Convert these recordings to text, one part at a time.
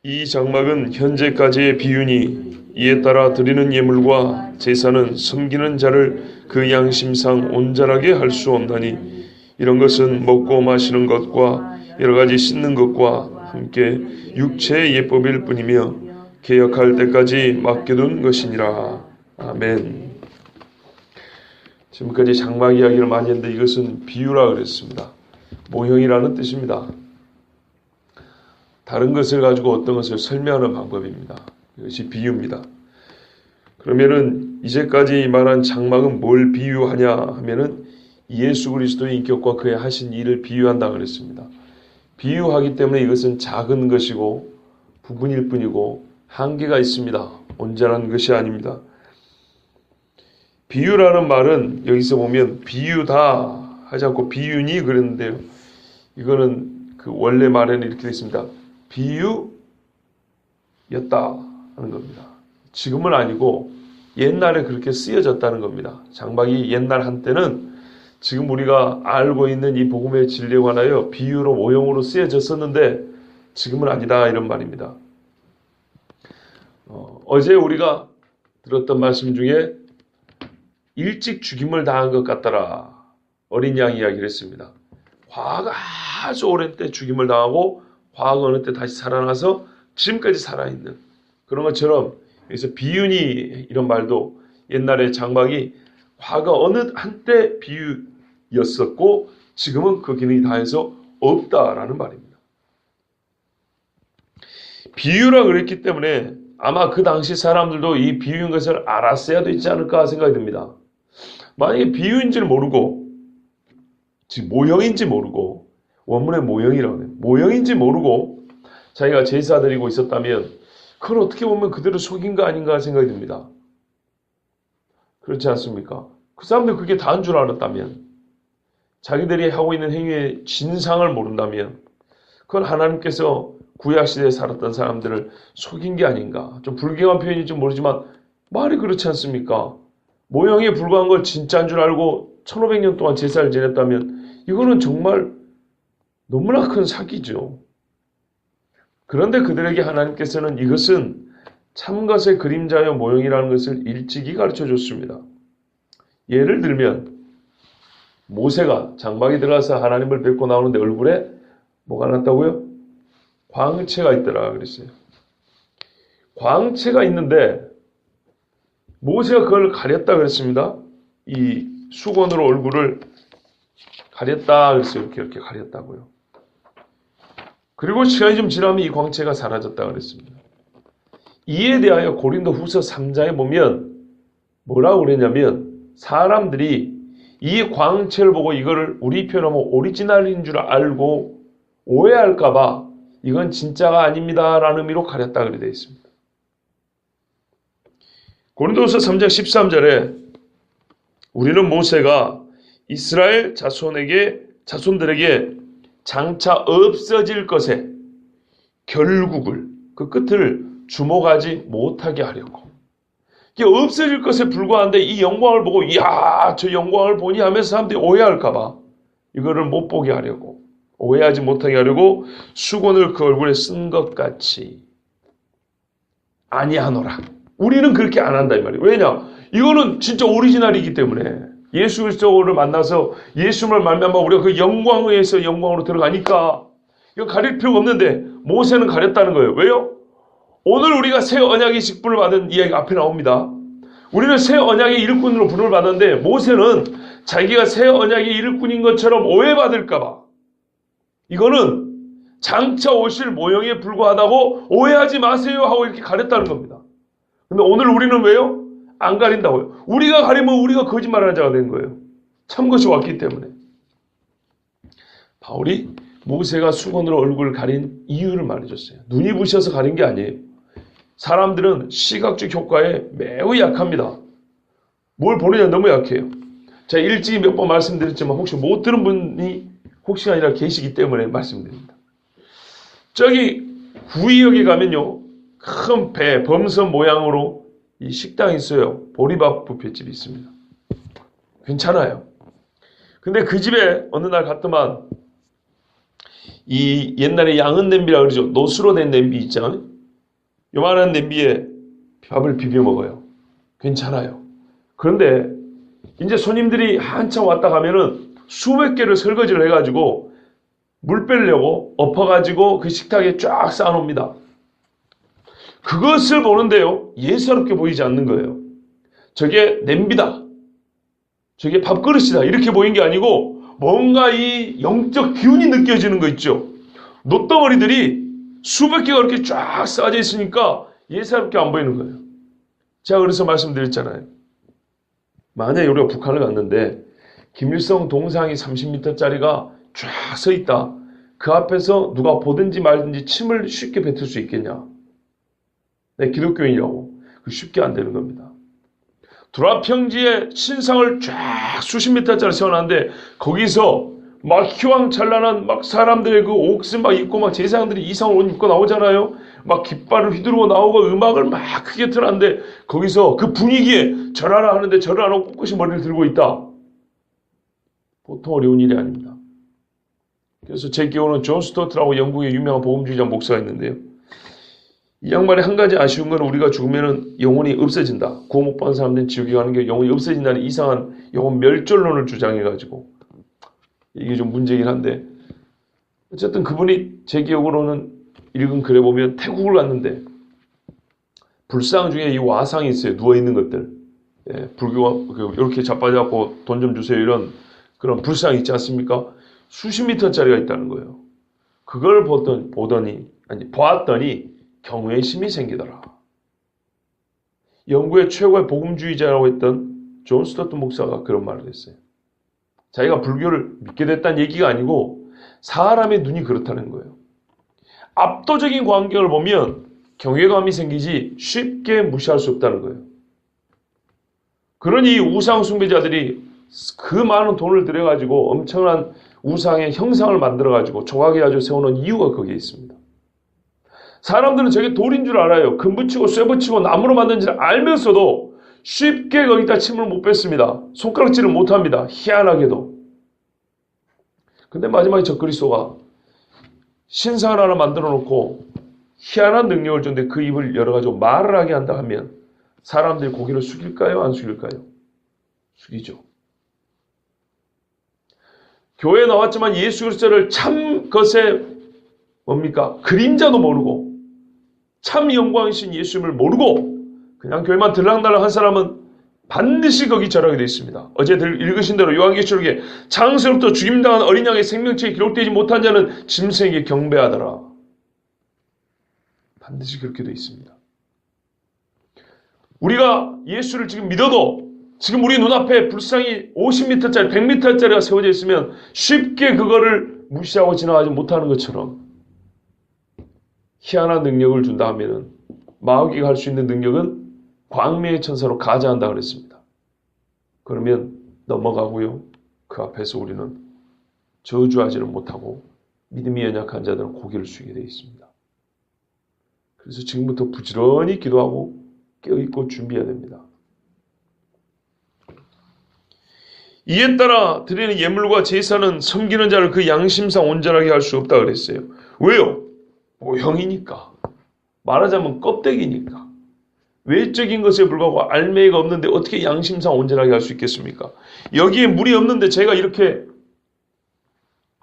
이 장막은 현재까지의 비유니 이에 따라 드리는 예물과 제사는 섬기는 자를 그 양심상 온전하게 할 수 없나니 이런 것은 먹고 마시는 것과 여러 가지 씻는 것과 함께 육체의 예법일 뿐이며 개혁할 때까지 맡겨둔 것이니라. 아멘. 지금까지 장막 이야기를 많이 했는데 이것은 비유라 그랬습니다. 모형이라는 뜻입니다. 다른 것을 가지고 어떤 것을 설명하는 방법입니다. 이것이 비유입니다. 그러면은 이제까지 말한 장막은 뭘 비유하냐 하면은 예수 그리스도의 인격과 그의 하신 일을 비유한다 그랬습니다. 비유하기 때문에 이것은 작은 것이고 부분일 뿐이고 한계가 있습니다. 온전한 것이 아닙니다. 비유라는 말은 여기서 보면 비유다 하지 않고 비유니 그랬는데요. 이거는 그 원래 말에는 이렇게 되어 있습니다. 비유였다 하는 겁니다. 지금은 아니고 옛날에 그렇게 쓰여졌다는 겁니다. 장막이 옛날 한때는 지금 우리가 알고 있는 이 복음의 진리에 관하여 비유로 모형으로 쓰여졌었는데 지금은 아니다 이런 말입니다. 어제 우리가 들었던 말씀 중에 일찍 죽임을 당한 것 같더라. 어린 양 이야기를 했습니다. 과거 아주 오랜 때 죽임을 당하고 과거 어느 때 다시 살아나서 지금까지 살아있는 그런 것처럼 여기서 비유니 이런 말도 옛날에 장막이 과거 어느 한때 비유였었고 지금은 그 기능이 다해서 없다라는 말입니다. 비유라 그랬기 때문에 아마 그 당시 사람들도 이 비유인 것을 알았어야 되지 않을까 생각이 듭니다. 만약에 비유인지를 모르고 즉 모형인지 모르고 원문의 모형이라고 해요. 모형인지 모르고 자기가 제사 드리고 있었다면 그건 어떻게 보면 그대로 속인 거 아닌가 생각이 듭니다. 그렇지 않습니까? 그 사람들 그게 다인 줄 알았다면 자기들이 하고 있는 행위의 진상을 모른다면 그건 하나님께서 구약시대에 살았던 사람들을 속인 게 아닌가. 좀 불경한 표현인지 모르지만 말이 그렇지 않습니까? 모형에 불과한 걸 진짜인 줄 알고 1500년 동안 제사를 지냈다면 이거는 정말 너무나 큰 사기죠. 그런데 그들에게 하나님께서는 이것은 참것의 그림자여 모형이라는 것을 일찍이 가르쳐 줬습니다. 예를 들면 모세가 장막에 들어가서 하나님을 뵙고 나오는데 얼굴에 뭐가 났다고요? 광채가 있더라 그랬어요. 광채가 있는데 모세가 그걸 가렸다 그랬습니다. 이 수건으로 얼굴을 가렸다 그랬어요. 이렇게 가렸다고요. 그리고 시간이 좀 지나면 이 광채가 사라졌다 그랬습니다. 이에 대하여 고린도 후서 3장에 보면 뭐라고 그랬냐면 사람들이 이 광채를 보고 이거를 우리 표현하면 오리지널인 줄 알고 오해할까봐 이건 진짜가 아닙니다 라는 의미로 가렸다 그래 되어 있습니다. 고린도후서 3장 13절에 우리는 모세가 이스라엘 자손들에게 장차 없어질 것에 결국을 그 끝을 주목하지 못하게 하려고 이게 없어질 것에 불과한데 이 영광을 보고 이야 저 영광을 보니 하면서 사람들이 오해할까봐 이거를 못 보게 하려고 오해하지 못하게 하려고 수건을 그 얼굴에 쓴 것 같이 아니하노라. 우리는 그렇게 안 한다 이 말이에요. 왜냐? 이거는 진짜 오리지널이기 때문에 예수 그리스도를 만나서 예수를 말미암아 우리가 그 영광에서 영광으로 들어가니까 이거 가릴 필요가 없는데 모세는 가렸다는 거예요. 왜요? 오늘 우리가 새 언약의 직분을 받은 이야기가 앞에 나옵니다. 우리는 새 언약의 일꾼으로 부름을 받았는데 모세는 자기가 새 언약의 일꾼인 것처럼 오해받을까 봐 이거는 장차 오실 모형에 불과하다고 오해하지 마세요 하고 이렇게 가렸다는 겁니다. 근데 오늘 우리는 왜요? 안 가린다고요. 우리가 가리면 우리가 거짓말하는 자가 된 거예요. 참것이 왔기 때문에. 바울이 모세가 수건으로 얼굴을 가린 이유를 말해줬어요. 눈이 부셔서 가린 게 아니에요. 사람들은 시각적 효과에 매우 약합니다. 뭘 보느냐 너무 약해요. 제가 일찍이 몇 번 말씀드렸지만 혹시 못 들은 분이 혹시 아니라 계시기 때문에 말씀드립니다. 저기 구이역에 가면요. 큰 배, 범선 모양으로 이 식당이 있어요. 보리밥 뷔페집이 있습니다. 괜찮아요. 근데 그 집에 어느 날 갔더만 이 옛날에 양은 냄비라 그러죠. 노수로 된 냄비 있잖아요. 요만한 냄비에 밥을 비벼 먹어요. 괜찮아요. 그런데 이제 손님들이 한참 왔다 가면은 수백 개를 설거지를 해가지고 물 빼려고 엎어가지고 그 식탁에 쫙 쌓아놓습니다. 그것을 보는데요, 예사롭게 보이지 않는 거예요. 저게 냄비다, 저게 밥그릇이다 이렇게 보인 게 아니고 뭔가 이 영적 기운이 느껴지는 거 있죠. 놋덩어리들이 수백 개가 이렇게 쫙 쌓여져 있으니까 예사롭게 안 보이는 거예요. 제가 그래서 말씀드렸잖아요. 만약에 우리가 북한을 갔는데 김일성 동상이 30m짜리가 쫙 서 있다. 그 앞에서 누가 보든지 말든지 침을 쉽게 뱉을 수 있겠냐? 내 기독교인이라고. 그 쉽게 안 되는 겁니다. 두라평지에 신상을 쫙 수십 미터짜리 세워놨는데 거기서 막 휘황찬란한 막 사람들의 그 옷을 막 입고 막 제사장들이 이상한 옷 입고 나오잖아요. 막 깃발을 휘두르고 나오고 음악을 막 크게 틀었는데 거기서 그 분위기에 절하라 하는데 절을 안 하고 꿋꿋이 머리를 들고 있다. 보통 어려운 일이 아닙니다. 그래서 제 기억으로는 존 스토트라고 영국의 유명한 복음주의자 목사가 있는데요. 이 양반의 한 가지 아쉬운 건 우리가 죽으면 영혼이 없어진다. 구원 못 받은 사람들은 지옥에 가는 게 영혼이 없어진다는 이상한 영혼 멸절론을 주장해가지고 이게 좀 문제긴 한데 어쨌든 그분이 제 기억으로는 읽은 글에 보면 태국을 갔는데 불상 중에 이 와상이 있어요. 누워있는 것들. 예, 불교가 이렇게 자빠져갖고 돈 좀 주세요 이런 그런 불상이 있지 않습니까? 수십 미터짜리가 있다는 거예요. 그걸 보았더니 경외심이 생기더라. 영국의 최고의 복음주의자라고 했던 존 스토트 목사가 그런 말을 했어요. 자기가 불교를 믿게 됐다는 얘기가 아니고 사람의 눈이 그렇다는 거예요. 압도적인 광경을 보면 경외감이 생기지 쉽게 무시할 수 없다는 거예요. 그러니 우상 숭배자들이 그 많은 돈을 들여가지고 엄청난 우상의 형상을 만들어가지고 조각해가지고 세우는 이유가 거기에 있습니다. 사람들은 저게 돌인 줄 알아요. 금 붙이고 쇠 붙이고 나무로 만든 줄 알면서도 쉽게 거기다 침을 못 뱉습니다. 손가락질을 못합니다. 희한하게도. 근데 마지막에 저 그리스도가 신상을 하나 만들어 놓고 희한한 능력을 줬는데 그 입을 열어가지고 말을 하게 한다 하면 사람들이 고개를 숙일까요? 안 숙일까요? 숙이죠. 교회에 나왔지만 예수 그리스도를 참 것에 뭡니까? 그림자도 모르고 참 영광이신 예수님을 모르고 그냥 교회만 들락날락 한 사람은 반드시 거기 절하게 되어 있습니다. 어제 읽으신 대로 요한계시록에 장세로부터 죽임당한 어린 양의 생명책에 기록되지 못한 자는 짐승에게 경배하더라. 반드시 그렇게 되어 있습니다. 우리가 예수를 지금 믿어도 지금 우리 눈앞에 불상이 50m짜리 100m짜리가 세워져 있으면 쉽게 그거를 무시하고 지나가지 못하는 것처럼 희한한 능력을 준다 하면은 마귀가 할 수 있는 능력은 광명의 천사로 가자한다 그랬습니다. 그러면 넘어가고요. 그 앞에서 우리는 저주하지는 못하고 믿음이 연약한 자들은 고개를 숙이게 되어 있습니다. 그래서 지금부터 부지런히 기도하고 깨어있고 준비해야 됩니다. 이에 따라 드리는 예물과 제사는 섬기는 자를 그 양심상 온전하게 할 수 없다 그랬어요. 왜요? 모형이니까. 말하자면 껍데기니까. 외적인 것에 불과하고 알맹이가 없는데 어떻게 양심상 온전하게 할 수 있겠습니까? 여기에 물이 없는데 제가 이렇게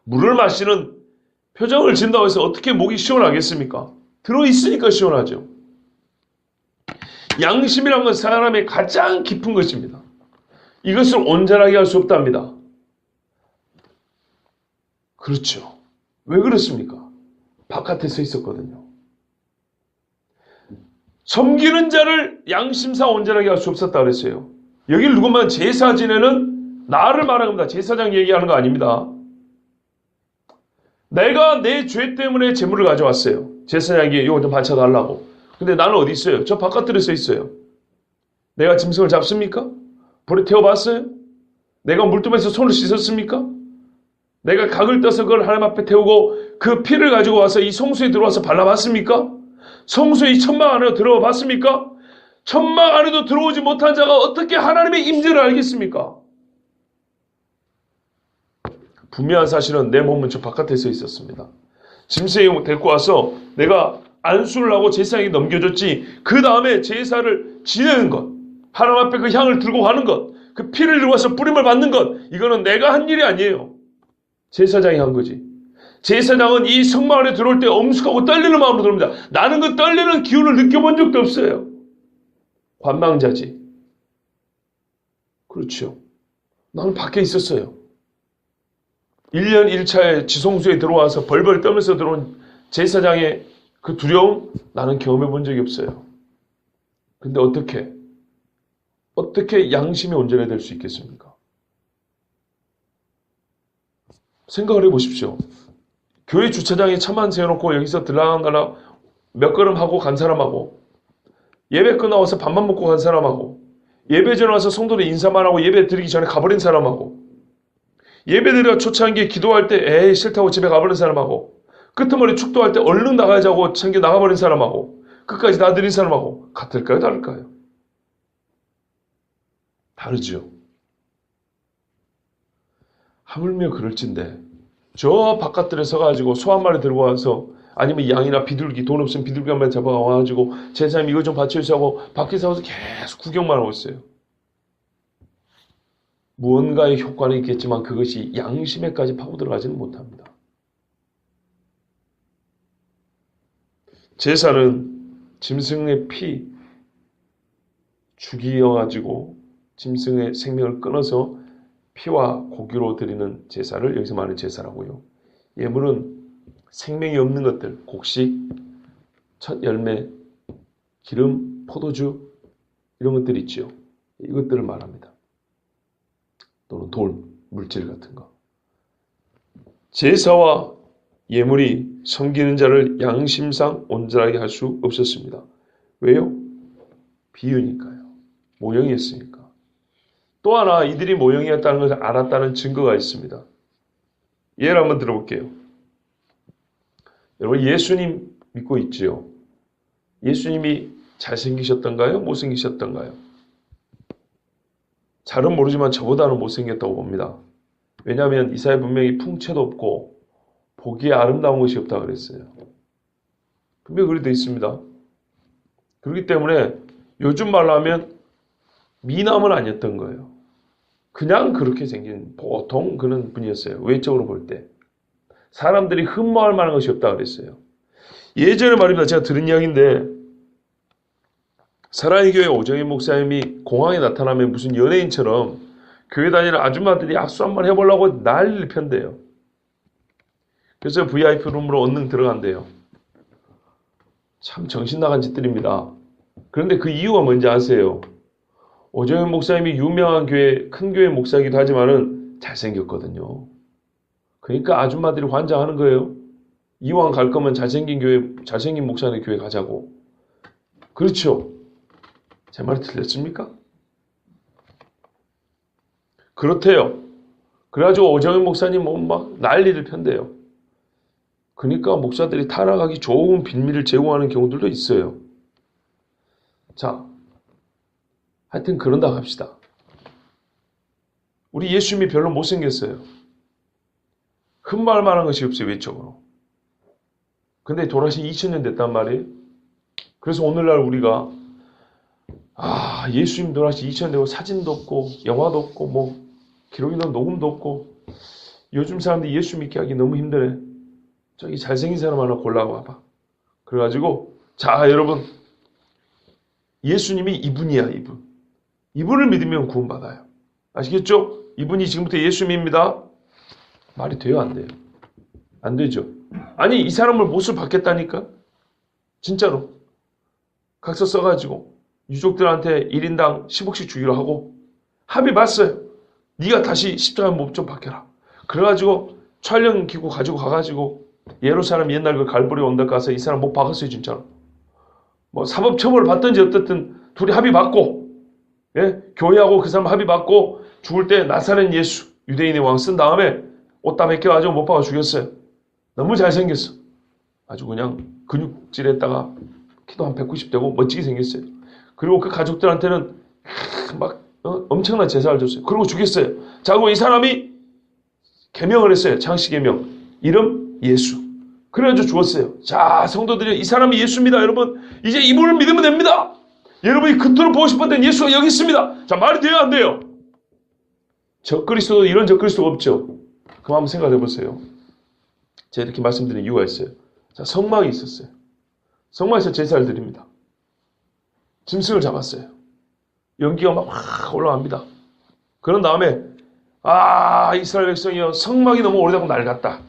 물을 마시는 표정을 진다고 해서 어떻게 목이 시원하겠습니까? 들어있으니까 시원하죠. 양심이란 건 사람의 가장 깊은 것입니다. 이것을 온전하게 할 수 없답니다. 그렇죠. 왜 그렇습니까? 바깥에 서 있었거든요. 섬기는 자를 양심상 온전하게 할 수 없었다 그랬어요. 여기를 누구만 제사 지내는 나를 말하는 겁니다. 제사장 얘기하는 거 아닙니다. 내가 내 죄 때문에 재물을 가져왔어요. 제사장에게 이거 좀 바쳐달라고. 근데 나는 어디 있어요? 저 바깥들에 서 있어요. 내가 짐승을 잡습니까? 불에 태워봤어요? 내가 물두멍에서 손을 씻었습니까? 내가 각을 떠서 그걸 하나님 앞에 태우고 그 피를 가지고 와서 이 성소에 들어와서 발라봤습니까? 성소에 이 천막 안으로 들어와 봤습니까? 천막 안에도 들어오지 못한 자가 어떻게 하나님의 임재를 알겠습니까? 분명한 사실은 내 몸은 저 바깥에 서 있었습니다. 짐승을 데리고 와서 내가 안수를 하고 제사장에게 넘겨줬지. 그 다음에 제사를 지내는 것, 하나님 앞에 그 향을 들고 가는 것, 그 피를 들고 와서 뿌림을 받는 것, 이거는 내가 한 일이 아니에요. 제사장이 한 거지. 제사장은 이 성막 안에 들어올 때 엄숙하고 떨리는 마음으로 들어옵니다. 나는 그 떨리는 기운을 느껴본 적도 없어요. 관망자지. 그렇죠. 나는 밖에 있었어요. 1년 1차에 지성소에 들어와서 벌벌 떨면서 들어온 제사장의 그 두려움, 나는 경험해 본 적이 없어요. 근데 어떻게 양심이 온전해질 수 있겠습니까? 생각을 해보십시오. 교회 주차장에 차만 세워놓고 여기서 들락날락 몇 걸음 하고 간 사람하고, 예배 끝나와서 밥만 먹고 간 사람하고, 예배 전에 와서 성도들 인사만 하고 예배 드리기 전에 가버린 사람하고, 예배 드려 초창기에 기도할 때 에이 싫다고 집에 가버린 사람하고, 끄트머리 축도할 때 얼른 나가자고 챙겨 나가버린 사람하고, 끝까지 다 드린 사람하고 같을까요? 다를까요? 다르죠. 하물며 그럴진데 저 바깥들에 서가지고 소 한 마리 들고 와서, 아니면 양이나 비둘기, 돈 없으면 비둘기 한 마리 잡아와가지고 제사님 이거 좀 받쳐주시고 밖에서 와서 계속 구경만 하고 있어요. 무언가의 효과는 있겠지만 그것이 양심에까지 파고들어가지는 못합니다. 제사는 짐승의 피 죽이어가지고 짐승의 생명을 끊어서 피와 고기로 드리는 제사를 여기서 말하는 제사라고요. 예물은 생명이 없는 것들, 곡식, 첫 열매, 기름, 포도주 이런 것들이 있죠. 이것들을 말합니다. 또는 돌, 물질 같은 거. 제사와 예물이 섬기는 자를 양심상 온전하게 할 수 없었습니다. 왜요? 비유니까요. 모형이었으니까. 또 하나 이들이 모형이었다는 것을 알았다는 증거가 있습니다. 예를 한번 들어볼게요. 여러분 예수님 믿고 있지요? 예수님이 잘생기셨던가요? 못생기셨던가요? 잘은 모르지만 저보다는 못생겼다고 봅니다. 왜냐하면 이사야 분명히 풍채도 없고 보기에 아름다운 것이 없다고 그랬어요. 분명히 그렇게 되어 있습니다. 그렇기 때문에 요즘 말로 하면 미남은 아니었던 거예요. 그냥 그렇게 생긴 보통 그런 분이었어요. 외적으로 볼 때. 사람들이 흠모할 만한 것이 없다고 그랬어요. 예전에 말입니다. 제가 들은 이야기인데 사랑의 교회 오정인 목사님이 공항에 나타나면 무슨 연예인처럼 교회 다니는 아줌마들이 악수 한번 해보려고 난리를 편대요. 그래서 VIP 룸으로 얼른 들어간대요. 참 정신 나간 짓들입니다. 그런데 그 이유가 뭔지 아세요? 오정인 목사님이 유명한 교회, 큰 교회 목사이기도 하지만은 잘생겼거든요. 그러니까 아줌마들이 환장하는 거예요. 이왕 갈 거면 잘생긴 교회, 잘생긴 목사님 교회 가자고. 그렇죠? 제 말이 틀렸습니까? 그렇대요. 그래가지고 오정인 목사님 막 난리를 편대요. 그러니까 목사들이 타락하기 좋은 빌미를 제공하는 경우들도 있어요. 자, 하여튼 그런다고 합시다. 우리 예수님이 별로 못생겼어요. 흠모할 만한 것이 없어요, 외적으로. 근데 돌아가신 2000년 됐단 말이에요. 그래서 오늘날 우리가 예수님 돌아가신 2000년 되고 사진도 없고 영화도 없고 뭐 기록이나 녹음도 없고 요즘 사람들이 예수 믿게 하기 너무 힘드네. 저기 잘생긴 사람 하나 골라와봐. 그래가지고 자 여러분 예수님이 이분이야 이분. 이분을 믿으면 구원받아요. 아시겠죠? 이분이 지금부터 예수님입니다. 말이 돼요 안 돼요? 안 되죠. 아니 이 사람을 못을 받겠다니까? 진짜로. 각서 써가지고 유족들한테 1인당 10억씩 주기로 하고 합의 봤어요. 네가 다시 십자가 못 좀 박혀라. 그래가지고 촬영기구 가지고 가가지고 예루살렘 옛날 그 갈보리 언덕 가서 이 사람 못 박았어요 진짜로. 뭐 사법처벌을 받든지 어떻든 둘이 합의 받고 예? 교회하고 그 사람 합의 받고 죽을 때 나사렛 예수 유대인의 왕 쓴 다음에 옷 다 벗겨가지고 못 박아 죽였어요. 너무 잘생겼어. 아주 그냥 근육질에다가 키도 한 190 되고 멋지게 생겼어요. 그리고 그 가족들한테는 막 엄청난 제사를 줬어요. 그리고 죽였어요. 자, 그리고 이 사람이 계명을 했어요. 창씨 계명. 이름 예수. 그래가지고 죽었어요. 자, 성도들이 이 사람이 예수입니다. 여러분, 이제 이분을 믿으면 됩니다. 여러분이 그토록 보고 싶었던 예수가 여기 있습니다. 자, 말이 돼요, 안 돼요? 적그리스도 이런 적그리스도가 없죠. 그럼 한번 생각해 보세요. 제가 이렇게 말씀드리는 이유가 있어요. 자, 성막이 있었어요. 성막에서 제사를 드립니다. 짐승을 잡았어요. 연기가 막 올라갑니다. 그런 다음에 이스라엘 백성이요, 성막이 너무 오래되고 낡았다.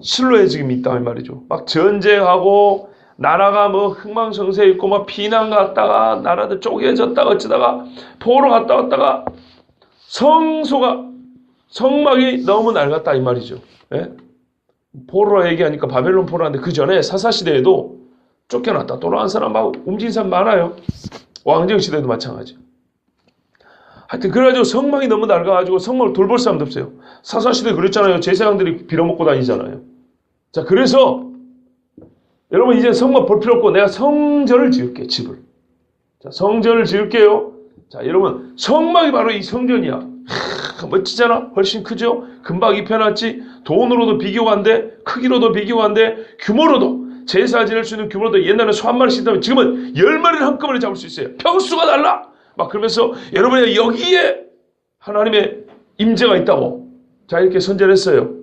실로에 지금 있다 이 말이죠. 막 전쟁하고 나라가 뭐 흥망성쇠 있고 막 피난 갔다가 나라들 쪼개졌다가 어쩌다가 포로 갔다 왔다가 성막이 너무 낡았다 이 말이죠. 예? 포로라 얘기하니까 바벨론 포로인데 그 전에 사사시대에도 쫓겨났다 돌아간 사람 막 움직인 사람 많아요. 왕정시대도 마찬가지. 하여튼 그래가지고 성막이 너무 낡아가지고 성막을 돌볼 사람도 없어요. 사사시대 그랬잖아요. 제사장들이 빌어먹고 다니잖아요. 자, 그래서 여러분 이제 성막 볼 필요 없고 내가 성전을 지을게, 집을. 자, 성전을 지을게요. 자, 여러분 성막이 바로 이 성전이야. 멋지잖아? 훨씬 크죠? 금방 입혀놨지? 돈으로도 비교가 안 돼? 크기로도 비교가 안 돼? 규모로도 제사 지낼 수 있는 규모로도 옛날에 소 한 마리씩 있다면 지금은 10마리를 한꺼번에 잡을 수 있어요. 평수가 달라! 막 그러면서 여러분이 여기에 하나님의 임재가 있다고. 자, 이렇게 선전했어요.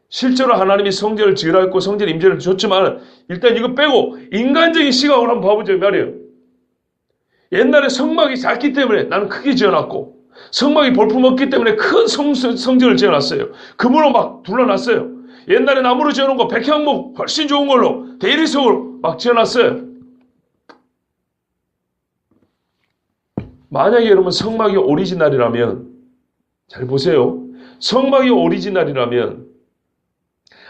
실제로 하나님이 성전을 지으라 했고 성전 임재를 줬지만 일단 이거 빼고 인간적인 시각으로 한번 봐보죠 말이에요. 옛날에 성막이 작기 때문에 나는 크게 지어놨고 성막이 볼품없기 때문에 큰 성전을 지어놨어요. 금으로 막 둘러놨어요. 옛날에 나무로 지어놓은 거 백향목 훨씬 좋은 걸로 대리석으로 막 지어놨어요. 만약에 여러분 성막이 오리지널이라면 잘 보세요. 성막이 오리지널이라면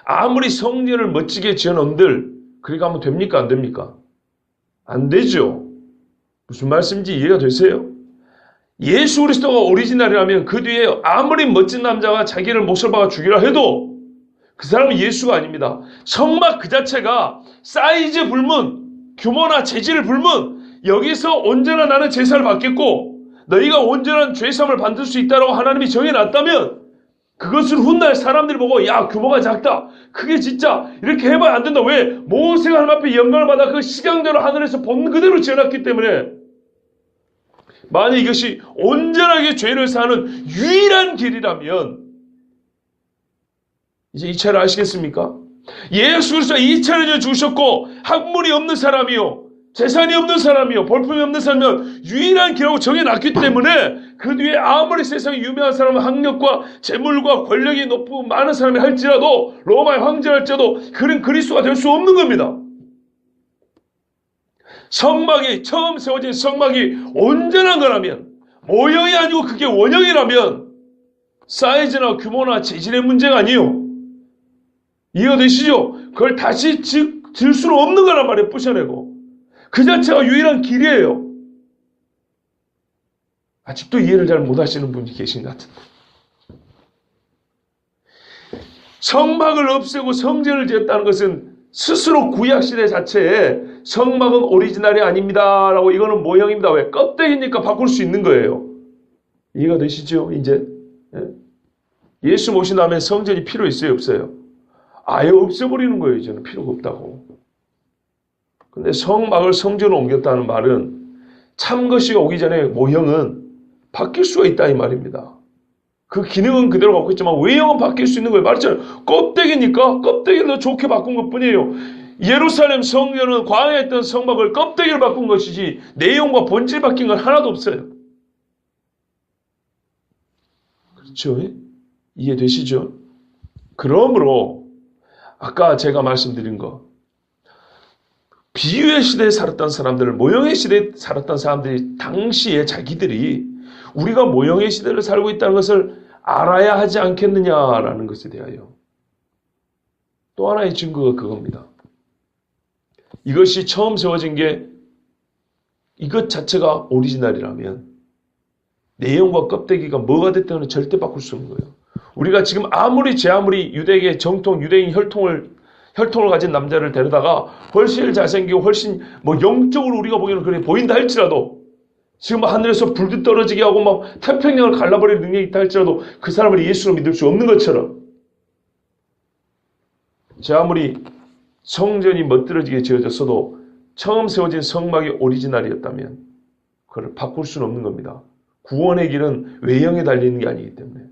아무리 성전을 멋지게 지어놓은들 그렇게 하면 됩니까? 안 됩니까? 안 되죠. 무슨 말씀인지 이해가 되세요? 예수 그리스도가 오리지널이라면 그 뒤에 아무리 멋진 남자가 자기를 목소리 박아 죽이라 해도 그 사람은 예수가 아닙니다. 성막 그 자체가 사이즈 불문, 규모나 재질을 불문 여기서 온전한 나는 제사를 받겠고 너희가 온전한 죄사함을 받을 수 있다고 하나님이 정해놨다면 그것을 훗날 사람들이 보고 야 규모가 작다 크게 진짜 이렇게 해봐야 안 된다. 왜? 모세가 하나님 앞에 영광을 받아 그 시강대로 하늘에서 본 그대로 지어놨기 때문에 만약 이것이 온전하게 죄를 사는 유일한 길이라면 이제 이 차를 아시겠습니까? 예수 그리스도가 이 차를 주셨고 학문이 없는 사람이요 재산이 없는 사람이요 볼품이 없는 사람이요 유일한 길이라고 정해놨기 때문에 그 뒤에 아무리 세상에 유명한 사람은 학력과 재물과 권력이 높고 많은 사람이 할지라도 로마의 황제할지라도 그는 그리스도가 될 수 없는 겁니다. 성막이 처음 세워진 성막이 온전한 거라면 모형이 아니고 그게 원형이라면 사이즈나 규모나 재질의 문제가 아니에요. 이해가 되시죠? 그걸 다시 질 수는 없는 거란 말이에요. 부셔내고 그 자체가 유일한 길이에요. 아직도 이해를 잘 못하시는 분이 계신 것 같은데 성막을 없애고 성전을 지었다는 것은 스스로 구약시대 자체에 성막은 오리지널이 아닙니다 라고 이거는 모형입니다. 왜? 껍데기니까 바꿀 수 있는 거예요. 이해가 되시죠? 이제 예수 모신 다음에 성전이 필요 있어요? 없어요? 아예 없애버리는 거예요. 이제는 필요가 없다고. 근데 성막을 성전으로 옮겼다는 말은 참것이 오기 전에 모형은 바뀔 수가 있다 이 말입니다. 그 기능은 그대로 갖고 있지만 외형은 바뀔 수 있는 거예요. 말했잖아요. 껍데기니까 껍데기를 더 좋게 바꾼 것뿐이에요. 예루살렘 성전은 광야에 있던 성막을 껍데기를 바꾼 것이지 내용과 본질 바뀐 건 하나도 없어요. 그렇죠? 이해되시죠? 그러므로 아까 제가 말씀드린 거 비유의 시대에 살았던 사람들, 모형의 시대에 살았던 사람들이 당시에 자기들이 우리가 모형의 시대를 살고 있다는 것을 알아야 하지 않겠느냐라는 것에 대하여 또 하나의 증거가 그겁니다. 이것이 처음 세워진 게 이것 자체가 오리지널이라면 내용과 껍데기가 뭐가 됐든 절대 바꿀 수 없는 거예요. 우리가 지금 아무리 유대계 정통, 유대인 혈통을 가진 남자를 데려다가 훨씬 잘생기고 훨씬 영적으로 우리가 보기에는 그래 보인다 할지라도 지금 하늘에서 불도 떨어지게 하고 막 태평양을 갈라버릴 능력이 있다 할지라도 그 사람을 예수로 믿을 수 없는 것처럼 제 아무리 성전이 멋들어지게 지어졌어도 처음 세워진 성막이 오리지널이었다면 그걸 바꿀 수는 없는 겁니다. 구원의 길은 외형에 달리는 게 아니기 때문에.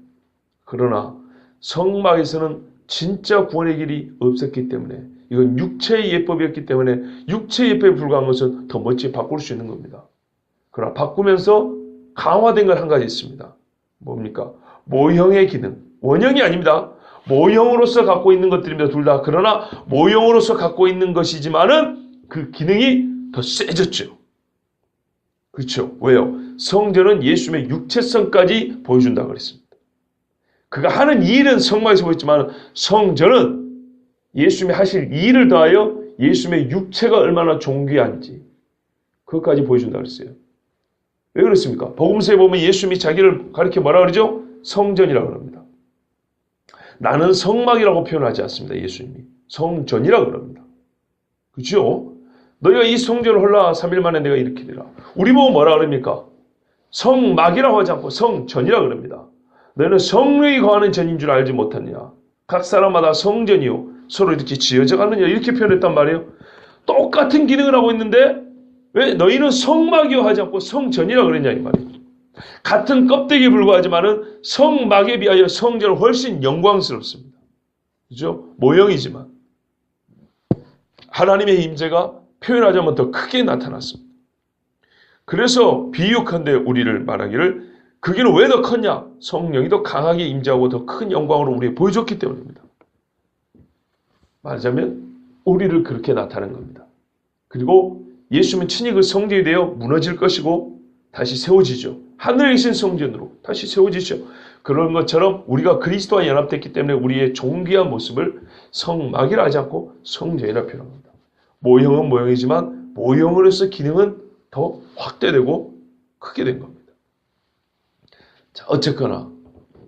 그러나 성막에서는 진짜 구원의 길이 없었기 때문에 이건 육체의 예법이었기 때문에 육체의 예법에 불과한 것은 더 멋지게 바꿀 수 있는 겁니다. 그러나 바꾸면서 강화된 건 한 가지 있습니다. 뭡니까? 모형의 기능. 원형이 아닙니다. 모형으로서 갖고 있는 것들입니다. 둘 다. 그러나 모형으로서 갖고 있는 것이지만은 그 기능이 더 세졌죠. 그렇죠? 왜요? 성전은 예수님의 육체성까지 보여준다고 그랬습니다. 그가 하는 일은 성막에서 보였지만 성전은 예수님이 하실 일을 더하여 예수님의 육체가 얼마나 존귀한지 그것까지 보여준다고 그랬어요. 왜 그렇습니까? 복음서에 보면 예수님이 자기를 가리켜 뭐라 그러죠? 성전이라고 합니다. 나는 성막이라고 표현하지 않습니다. 예수님이. 성전이라고 그럽니다. 그렇죠? 너희가 이 성전을 홀라 3일 만에 내가 일으키리라. 우리 보고 뭐라 그럽니까? 성막이라고 하지 않고 성전이라고 그럽니다. 너희는 성령이 거하는 전인 줄 알지 못하느냐. 각 사람마다 성전이요 서로 이렇게 지어져 가느냐 이렇게 표현했단 말이에요. 똑같은 기능을 하고 있는데 왜 너희는 성막이요 하지 않고 성전이라고 그랬냐 이 말이에요. 같은 껍데기에 불과하지만은 성막에 비하여 성전은 훨씬 영광스럽습니다. 그죠? 모형이지만 하나님의 임재가 표현하자면 더 크게 나타났습니다. 그래서 비유컨대 우리를 말하기를 그 길은 왜 더 컸냐? 성령이 더 강하게 임재하고 더 큰 영광으로 우리에게 보여줬기 때문입니다. 말하자면 우리를 그렇게 나타낸 겁니다. 그리고 예수님은 친히 그 성전이 되어 무너질 것이고 다시 세워지죠. 하늘에 계신 성전으로 다시 세워지죠. 그런 것처럼 우리가 그리스도와 연합됐기 때문에 우리의 존귀한 모습을 성막이라 하지 않고 성전이라 표현합니다. 모형은 모형이지만 모형으로서 기능은 더 확대되고 크게 된 겁니다. 자, 어쨌거나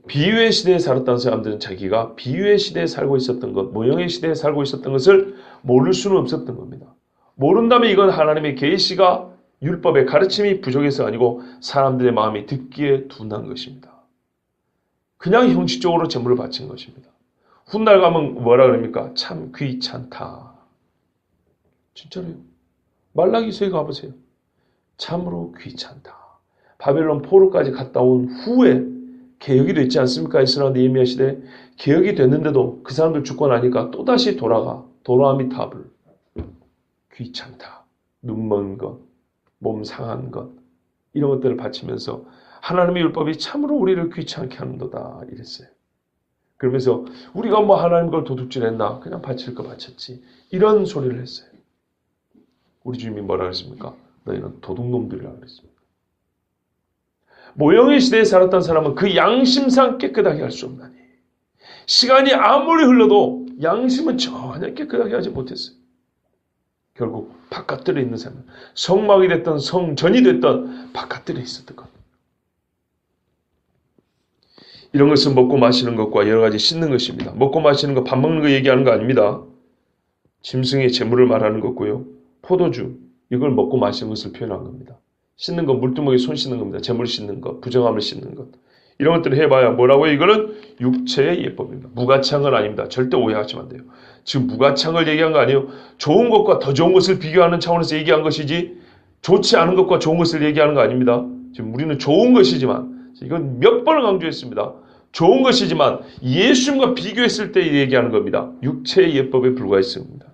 비유의 시대에 살았던 사람들은 자기가 비유의 시대에 살고 있었던 것, 모형의 시대에 살고 있었던 것을 모를 수는 없었던 겁니다. 모른다면 이건 하나님의 계시가 율법의 가르침이 부족해서 아니고 사람들의 마음이 듣기에 둔한 것입니다. 그냥 형식적으로 제물을 바친 것입니다. 훗날 가면 뭐라 그럽니까? 참 귀찮다. 진짜로요. 말라기서에 가보세요. 참으로 귀찮다. 바벨론 포로까지 갔다 온 후에 개혁이 됐지 않습니까? 이스라엘 느헤미야 시대에 개혁이 됐는데도 그 사람들 죽고 나니까 또다시 도라미 탑을 귀찮다. 눈먼 것, 몸 상한 것 이런 것들을 바치면서 하나님의 율법이 참으로 우리를 귀찮게 하는도다 이랬어요. 그러면서 우리가 뭐 하나님 걸 도둑질했나? 그냥 바칠 거 바쳤지. 이런 소리를 했어요. 우리 주님이 뭐라 그랬습니까? 너희는 도둑놈들이라고 그랬습니다. 모형의 시대에 살았던 사람은 그 양심상 깨끗하게 할 수 없나니 시간이 아무리 흘러도 양심은 전혀 깨끗하게 하지 못했어요. 결국 바깥들에 있는 사람은 성막이 됐던 성전이 됐던 바깥들에 있었던 겁니다. 이런 것은 먹고 마시는 것과 여러 가지 씻는 것입니다. 먹고 마시는 거, 밥 먹는 거 얘기하는 거 아닙니다. 짐승의 재물을 말하는 것고요. 포도주, 이걸 먹고 마시는 것을 표현한 겁니다. 씻는 것, 물두멍에 손 씻는 겁니다. 재물 씻는 것, 부정함을 씻는 것. 이런 것들을 해봐야 뭐라고요? 이거는 육체의 예법입니다. 무가치한 아닙니다. 절대 오해하시면 안 돼요. 지금 무가치한 얘기한 거 아니에요. 좋은 것과 더 좋은 것을 비교하는 차원에서 얘기한 것이지 좋지 않은 것과 좋은 것을 얘기하는 거 아닙니다. 지금 우리는 좋은 것이지만 이건 몇 번을 강조했습니다. 좋은 것이지만 예수님과 비교했을 때 얘기하는 겁니다. 육체의 예법에 불과했습니다.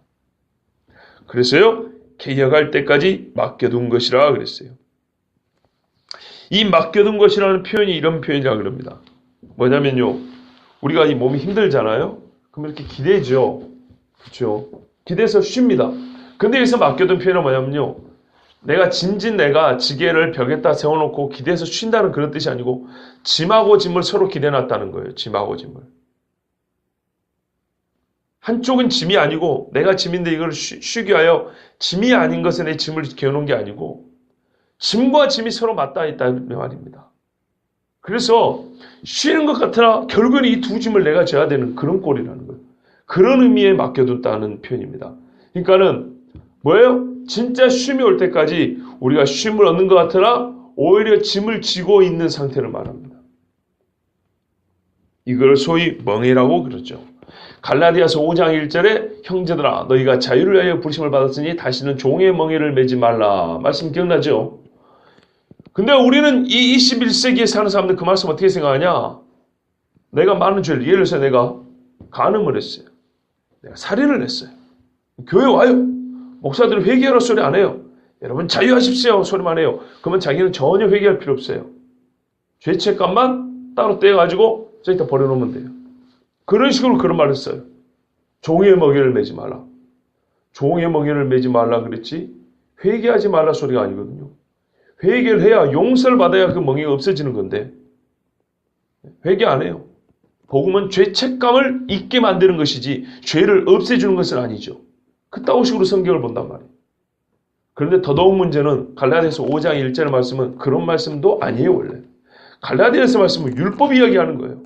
그래서요. 개혁할 때까지 맡겨둔 것이라 그랬어요. 이 맡겨둔 것이라는 표현이 이런 표현이라고 그럽니다. 뭐냐면요. 우리가 이 몸이 힘들잖아요. 그럼 이렇게 기대죠. 그렇죠. 기대서 쉽니다. 근데 여기서 맡겨둔 표현은 뭐냐면요. 내가 지게를 벽에다 세워놓고 기대서 쉰다는 그런 뜻이 아니고 짐하고 짐을 서로 기대놨다는 거예요. 짐하고 짐을. 한쪽은 짐이 아니고 내가 짐인데 이걸 쉬게 하여 짐이 아닌 것에 내 짐을 개어놓은 게 아니고 짐과 짐이 서로 맞닿아 있다는 말입니다. 그래서 쉬는 것 같으나 결국은 이 두 짐을 내가 져야 되는 그런 꼴이라는 거예요. 그런 의미에 맡겨뒀다는 표현입니다. 그러니까는 뭐예요? 진짜 쉼이 올 때까지 우리가 쉼을 얻는 것 같으나 오히려 짐을 지고 있는 상태를 말합니다. 이걸 소위 멍해라고 그러죠. 갈라디아서 5장 1절에 형제들아 너희가 자유를 위하여 부르심을 받았으니 다시는 종의 멍에를 매지 말라. 말씀 기억나죠? 근데 우리는 이 21세기에 사는 사람들 그 말씀 어떻게 생각하냐? 내가 많은 죄를, 예를 들어서 내가 간음을 했어요. 내가 살인을 했어요. 교회 와요. 목사들은 회개하라 소리 안 해요. 여러분 자유하십시오 소리만 해요. 그러면 자기는 전혀 회개할 필요 없어요. 죄책감만 따로 떼가지고 저기다 버려놓으면 돼요. 그런 식으로 그런 말을 써요. 종의 멍에를 매지 말라. 종의 멍에를 매지 말라 그랬지 회개하지 말라 소리가 아니거든요. 회개를 해야 용서를 받아야 그 멍에가 없어지는 건데 회개 안 해요. 복음은 죄책감을 잊게 만드는 것이지 죄를 없애주는 것은 아니죠. 그따위 식으로 성경을 본단 말이에요. 그런데 더더욱 문제는 갈라디아서 5장 1절의 말씀은 그런 말씀도 아니에요. 원래 갈라디아서 말씀은 율법 이야기하는 거예요.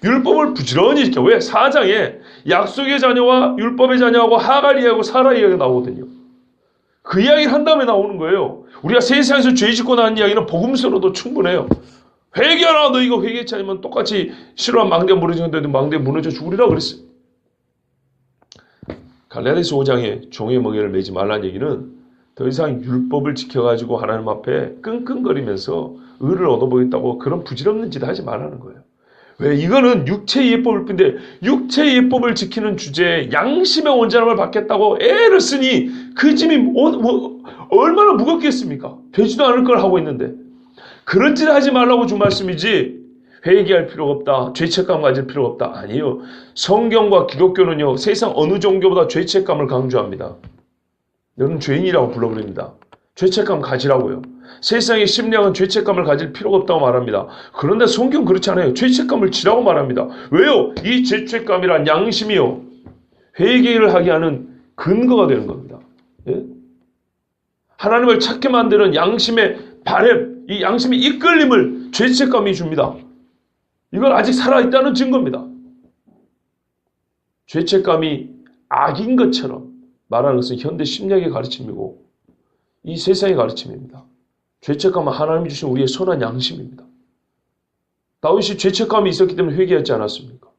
율법을 부지런히 지켜. 왜? 4장에 약속의 자녀와 율법의 자녀하고 하갈 이야기하고 사라 이야기가 나오거든요. 그 이야기를 한 다음에 나오는 거예요. 우리가 세상에서 죄 짓고 난 이야기는 복음서로도 충분해요. 회개하라. 너 이거 회개치 않으면 똑같이 실로암 망대 무너지는데도 망대 무너져 죽으리라 그랬어요. 갈라디아서 5장에 종의 멍에를 매지 말라는 얘기는 더 이상 율법을 지켜가지고 하나님 앞에 끙끙거리면서 의를 얻어보겠다고 그런 부질없는 짓 하지 말라는 거예요. 왜? 이거는 육체의 예법일 뿐인데 육체의 예법을 지키는 주제에 양심의 온전함을 받겠다고 애를 쓰니 그 짐이 얼마나 무겁겠습니까? 되지도 않을 걸 하고 있는데 그런 짓 하지 말라고 준 말씀이지 회개할 필요가 없다. 죄책감 가질 필요가 없다. 아니에요. 성경과 기독교는요. 세상 어느 종교보다 죄책감을 강조합니다. 너는 죄인이라고 불러버립니다. 죄책감 가지라고요. 세상의 심령은 죄책감을 가질 필요가 없다고 말합니다. 그런데 성경 그렇지 않아요. 죄책감을 지라고 말합니다. 왜요? 이 죄책감이란 양심이요. 회개를 하게 하는 근거가 되는 겁니다. 예? 하나님을 찾게 만드는 양심의 바램, 이 양심의 이끌림을 죄책감이 줍니다. 이건 아직 살아있다는 증거입니다. 죄책감이 악인 것처럼 말하는 것은 현대 심리학의 가르침이고 이 세상의 가르침입니다. 죄책감은 하나님이 주신 우리의 선한 양심입니다. 다윗이 죄책감이 있었기 때문에 회개하지 않았습니까?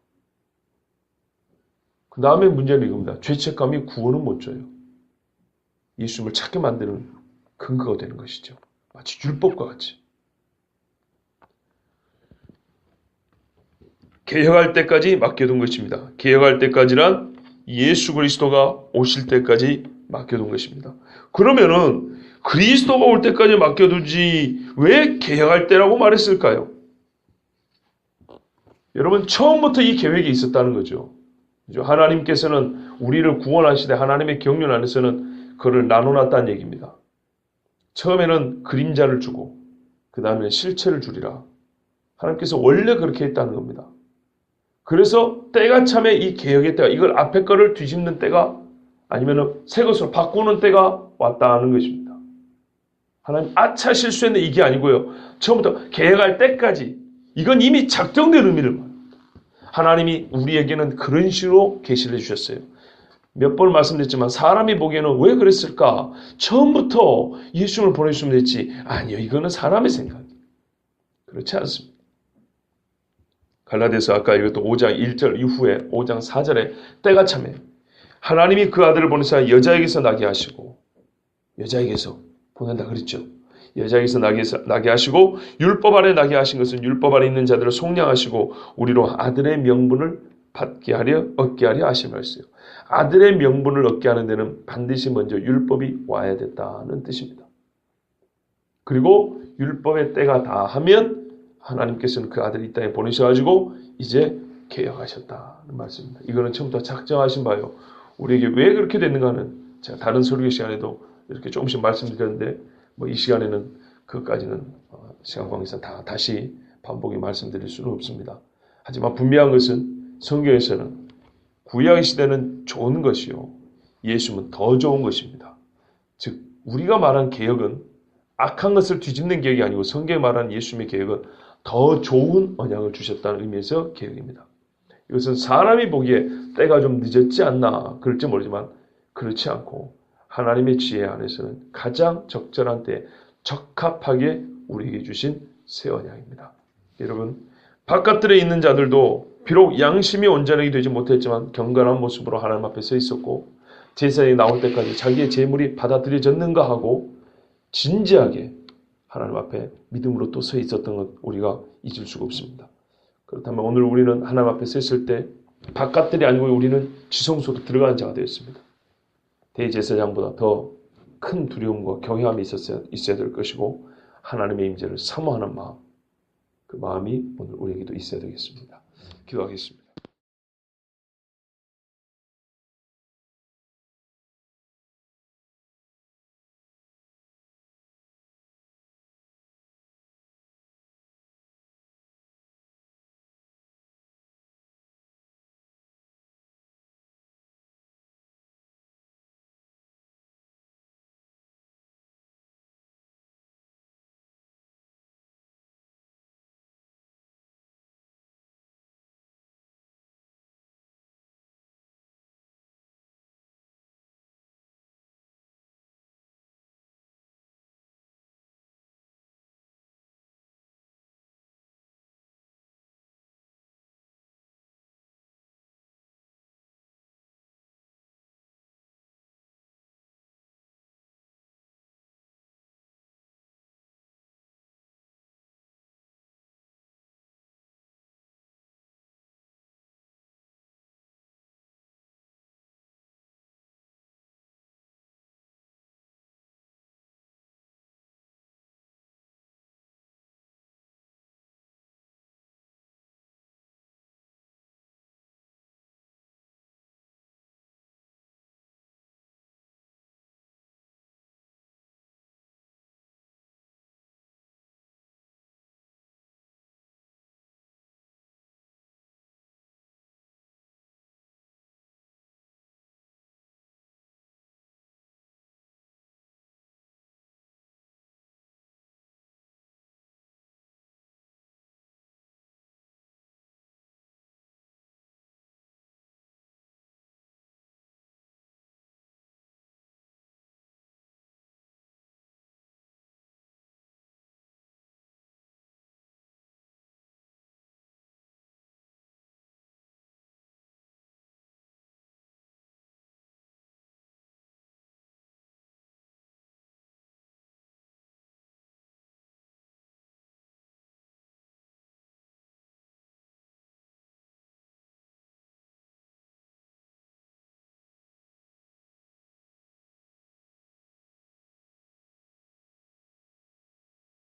그 다음에 문제는 이겁니다. 죄책감이 구원은 못 줘요. 예수님을 찾게 만드는 근거가 되는 것이죠. 마치 율법과 같이. 개혁할 때까지 맡겨둔 것입니다. 개혁할 때까지란 예수 그리스도가 오실 때까지 맡겨둔 것입니다. 그러면은 그리스도가 올 때까지 맡겨두지 왜 개혁할 때라고 말했을까요? 여러분 처음부터 이 계획이 있었다는 거죠. 하나님께서는 우리를 구원하시되 하나님의 경륜 안에서는 그를 나눠놨다는 얘기입니다. 처음에는 그림자를 주고 그 다음에 실체를 주리라. 하나님께서 원래 그렇게 했다는 겁니다. 그래서 때가 참에 이 개혁의 때가 이걸 앞에 거를 뒤집는 때가 아니면 새 것으로 바꾸는 때가 왔다는 것입니다. 하나님 아차 실수했네 이게 아니고요. 처음부터 개혁할 때까지 이건 이미 작정된 의미를 말합니다. 하나님이 우리에게는 그런 식으로 계시를 해주셨어요. 몇 번 말씀드렸지만 사람이 보기에는 왜 그랬을까? 처음부터 예수님을 보내주시면 됐지. 아니요. 이거는 사람의 생각이에요. 그렇지 않습니다. 갈라디아서 아까 이것도 5장 1절 이후에 5장 4절에 때가 참에 하나님이 그 아들을 보내사 여자에게서 나게 하시고 여자에게서 보낸다 그랬죠. 여자에게서 나게 하시고 율법 아래 나게 하신 것은 율법 아래 있는 자들을 속량하시고 우리로 아들의 명분을 얻게 하려 하심을 했어요. 아들의 명분을 얻게 하는 데는 반드시 먼저 율법이 와야 됐다는 뜻입니다. 그리고 율법의 때가 다 하면 하나님께서는 그 아들을 이 땅에 보내셔가지고 이제 개혁하셨다는 말씀입니다. 이거는 처음부터 작정하신 바요. 우리에게 왜 그렇게 됐는가는 제가 다른 설교 시간에도 이렇게 조금씩 말씀드렸는데 이 시간에는 그것까지는 시간 관계상 다시 반복해 말씀드릴 수는 없습니다. 하지만 분명한 것은 성경에서는 구약의 시대는 좋은 것이요. 예수님은 더 좋은 것입니다. 즉 우리가 말한 개혁은 악한 것을 뒤집는 개혁이 아니고 성경에 말하는 예수님의 개혁은 더 좋은 언약을 주셨다는 의미에서 개혁입니다. 이것은 사람이 보기에 때가 좀 늦었지 않나 그럴지 모르지만 그렇지 않고 하나님의 지혜 안에서는 가장 적절한 때에 적합하게 우리에게 주신 새 언약입니다. 여러분 바깥들에 있는 자들도 비록 양심이 온전하게 되지 못했지만 경건한 모습으로 하나님 앞에 서 있었고 제사장이 나올 때까지 자기의 제물이 받아들여졌는가 하고 진지하게 하나님 앞에 믿음으로 또 서 있었던 것 우리가 잊을 수가 없습니다. 그렇다면 오늘 우리는 하나님 앞에 서 있을 때 바깥들이 아니고 우리는 지성소로 들어가는 자가 되었습니다. 대제사장보다 더 큰 두려움과 경외함이 있어야 될 것이고 하나님의 임재를 사모하는 마음, 그 마음이 오늘 우리에게도 있어야 되겠습니다. 기도하겠습니다.